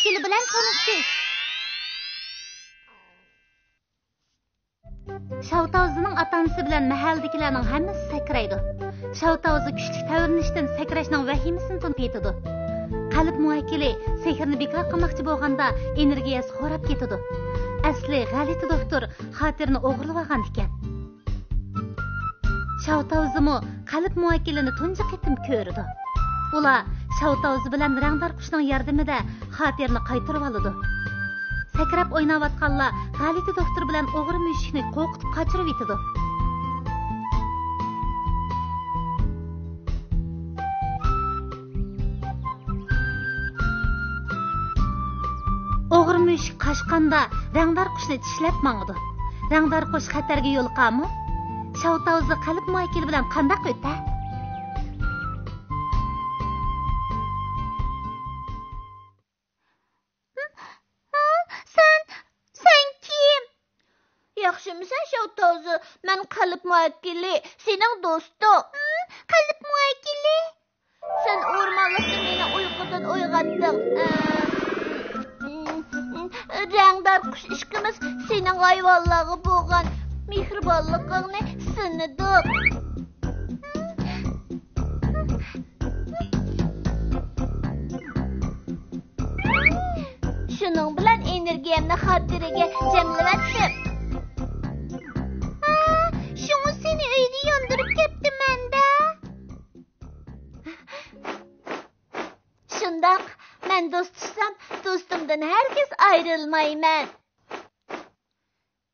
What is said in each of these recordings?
muakkili bilan tanishdik. Şavtavzining ota-onasi bilan mahaldagilarning hammasi sakraydi. Şavtavzi kuchli tavrinishdan sakrashning vahimasini tunib Qalb muakkili sehrni bekor qilmoqchi bo'lganda energiyasi xo'rab ketadi. Asli g'alati doktor xotirni o'g'irlab olgan ekan. Şavtavzimi qalb muakkilini tunji qitim ko'rdi. Ular Şavtavzi bilan rangdor qushning yordamida xotirni qaytarib oladi. Sakrab o'ynayotganlar g'alati doktor bilan o'g'ri mushukni qo'rqitib qochirib yetadi. O'g'ri mushuk qashqanda rangdor qushni tishlab mangdi. Rangdor qush xatarga yo'liqami? Şavtavzi qalb muakkili bilan qanday o'tdi? Sen kim? Yaxshimisan Şavtavzi? Men qalb muakkili, sening do'sting. Qalb muakkili? Sen o'rmonlikda meni uyqudan uyg'otding. Rangdor qush ishqimiz sening hayvonlarga bo'lgan mehribonligingni sinadik. Shuning bilan energiyamni xotiraga jamlavatdim. Shuni seni uyda yondirib ketdimanda. Shundoq, men do'stsam, do'stimdan hargiz ayrilmayman.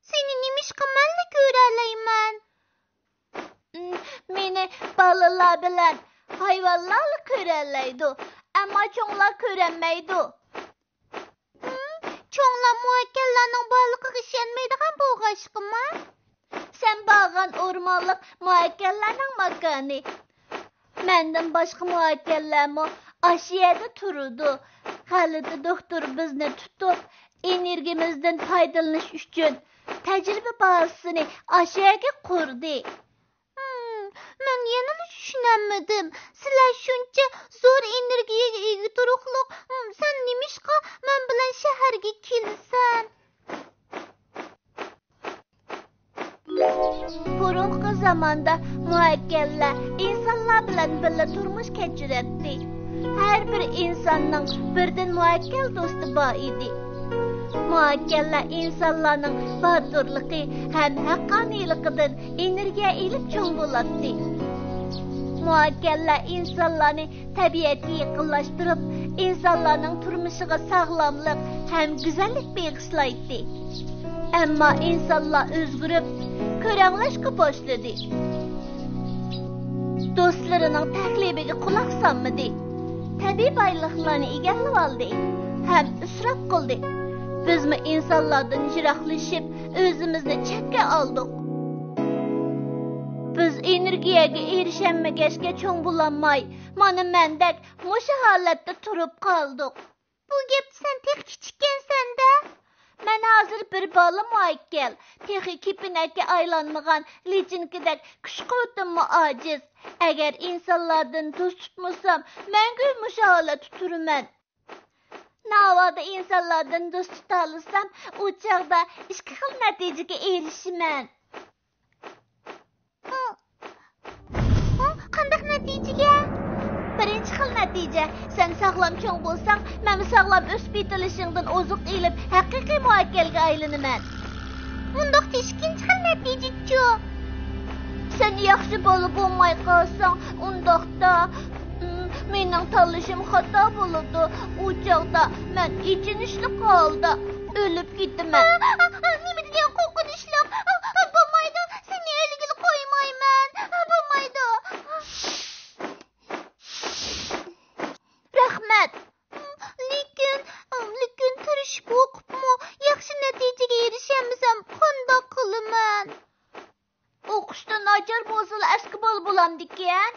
Seni nimishqa manla ko'ra olayman? Meni bolalar bilan hayvonlar ko'ra oladi, ammo cho'nglar ko'rolmaydi. Cho'nglar muakkallarning borligiga ishonmaydigan bo'lg'ashqimi? Sen borgan o'rmonlik muakkallarning makoni. Mendan boshqa muakkallarmi ashiyada turdi. G'alati doktor bizni tutib, energiyamizdan foydalanish uchun tajriba bazasini ashiyaga qurdi. Men yana tushunamadim. Sizlar shuncha zo'r energiyaga ega turuqliq. Sen nimishqa men bilan shaharga kelsan? Burungi zamonda muakkallar insonlar bilan birga turmush kechirardi. Har bir insonning birdan muakkal do'sti bor edi. Muakkallar insonlarning badurligi ham haqqoniyligidan energiya elib cho'ng bo'ladi. Muakkallar insonlarni tabiatga yaqinlashtirib, insonlarning turmushiga sog'lomlik ham go'zallik bag'ishlaydi. Ammo insonlar o'zgarib, ko'ranglashga boshladi. Do'stlarining taklifiga quloq solmadi. Tabiiy boyliqlarni egallab oldi, ham isrof qildi. Bizmi insonlardan yiroqlashib, o'zimizni chetga oldik. Biz energiyaga erishamagashga cho'ng bo'lolmay, mana mendak musha holatda turib qoldik. Bu gapni sen tek kichikkansan-da. Men hozir bir bola muakkal, texi kipinakka aylanmagan, lechinkidek kuch-quvvatimmi ojiz. Agar insonlardan do'st tutmasam, mengu musha holatda turaman. Navoda insonlardan do'st tuta olsam, u chog'da ikki xil natijaga erishiman. Qanday natijaga? Birinchi xil natija, sen sog'lom cho'ng bo'lsang, men sog'lom o'sib yetilishingdan oziq elib, haqiqiy muakkalga aylanaman. Bundoq ikkinchi xil natija-chu. Sen yaxshi bo'lib bo'lmay qolsang, undoqda mening tanlashim xato bo'ladi. U chog'da men ichinishli holda o'lib ketaman. Nima degan qo'rqinchli? Bo'lmaydi, seni o'ligini qo'ymayman. Bo'lmaydi. Rahmat. Lekin tirishib o'qibmi, yaxshi natijaga erishamsam, qanday qilaman? O'qishdan nachar bo'lsa, aski bo'lamdikan.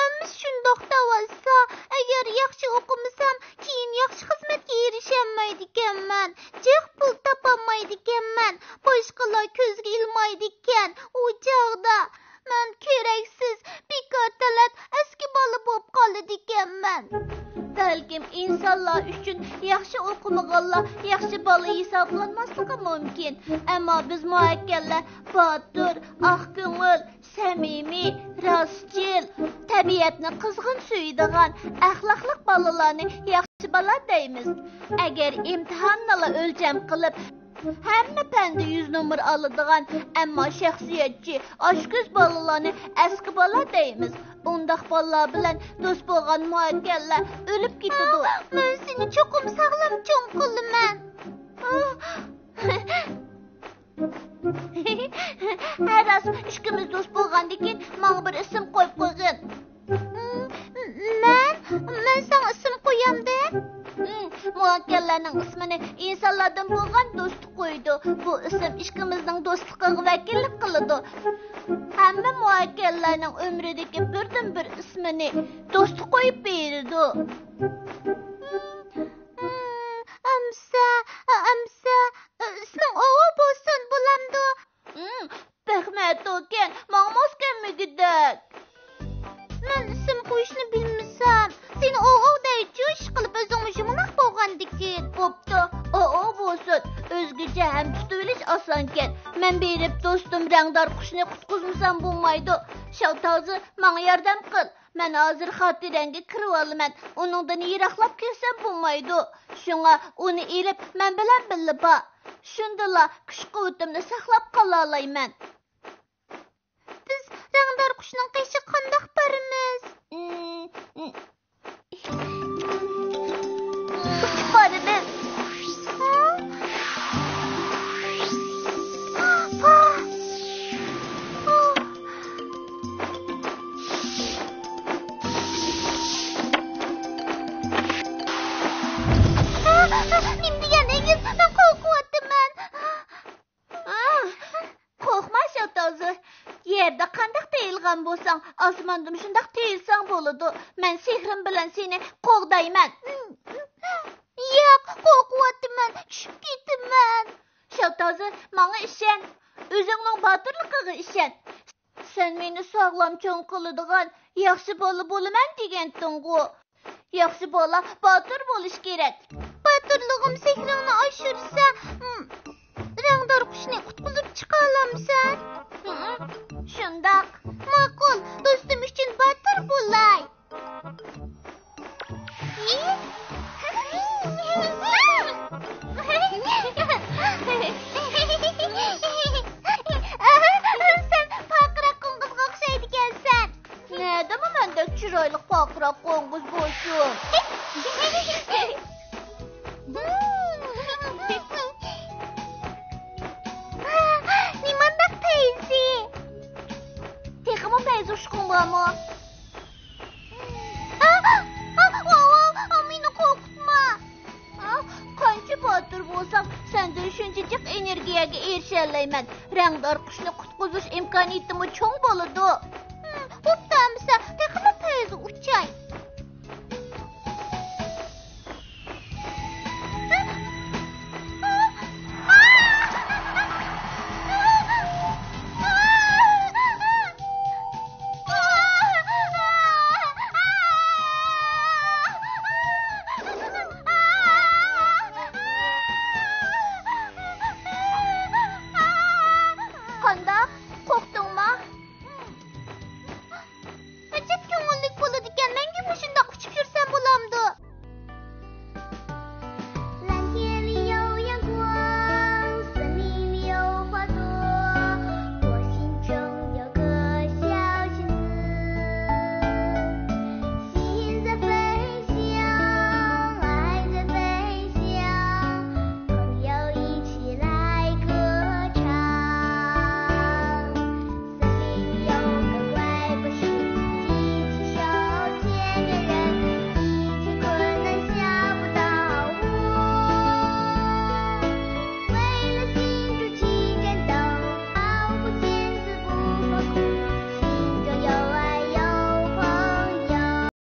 Ammo shundoq davolsa, agar yaxshi o'qimasam, keyin yaxshi xizmatga erishamaydiganman. Jiq pul topolmaydiganman. Boshqalar ko'zga ilmaydigan. U chog'da men keraksiz, bekor talat aski bola bo'lib qoladiganman. Bəlkім insanlar üçün yaxşı oxumağanlar yaxşı balı hesablanmaslığı mümkün. Amma biz müəkkəllər batur, axgünül, səmimi, rastçıl, təbiətni qızğın suyduğan, əxlaqlıq balalarını yaxşı bala deymiz. Əgər imtihanla ölçəm qılıb, həmmə pəndə 100 nömr alıdığan, amma şəxsiyyətçi, aşküz balalarını əski bala deymiz. Ondaq balalar bilən dost bolğan müəkkəllər ölüb getidu. Mən seni çoxum sağlam çoğun qılımən. Hər az işkimiz dost bolğandikin, mənə bir isim qoyub qoyğun. Mən sana isim qoyamdı. Müəkkəllərin ismini insanlardan bolğan dostu qoydu. Bu isim işkimizдің dostluğuna vəkillik qılıdı. Həmmə müəkkəllərin ömrüdəki birdən bir ismini dostu qoyub verirdi. Amsa, ismin oğul bolsun bulamdı. Bəhmət oken, mağmazken mi gidək? Mən isim qoyuşunu bilmisəm. Seni oğul deyəcək, iş qılıb özün müşümünaq bolğandikin. Qopdu, oğul bolsun. Özgücə həm tutuviliş asanken. Mən berib dostum rəngdar quşunu qutquzmusam bulmaydı. Şaltazı, mənə yardım qıl. Mən hazır xatirəngi kırvalımən. Onundan yıraqlap kelsəm bulmaydı. Şuna onu elib mən bilən bilib ha. Şundala kuş quvvetimni saqlab qalalayman. Biz rəngdar quşunun qeşi qandaq barımız? Barımız. Şimdi yanayız, ben korkuyorum ben. Korkma Şaltazı. Yerde kandak deyilgan bolsan, asmandım şundak deyilsen boludu. Men sihrim bilen seni qoğdayman. Yok, korkuyorum ben, düşüp gittim ben. Şaltazı, bana işen. Özünün batırlıqığı işen. Sen beni sağlam çoğun kılıdığın, yaxşı bolu boluman degendin go. Yaxşı bola batır boluş gerek. Batırlığım sehrini aşırsa, rəngdar quşunu qutquzub çıxalamsan. Şundaq. Makul, dostum üçün batır bolay. Sen pakırak qonquzğa oxşaydı gəlsən. Nədə mi məndə çiraylıq pakırak qonquz bolsun? Nimandak teyze. Tekimon teyze uşkun var mı? Beni korkutma. Kançı batır bolsam, senden şuncacık energiyaga erişələymen. Rəngdar quşunu qutquzuş imkaniyetimi çoğ boludu.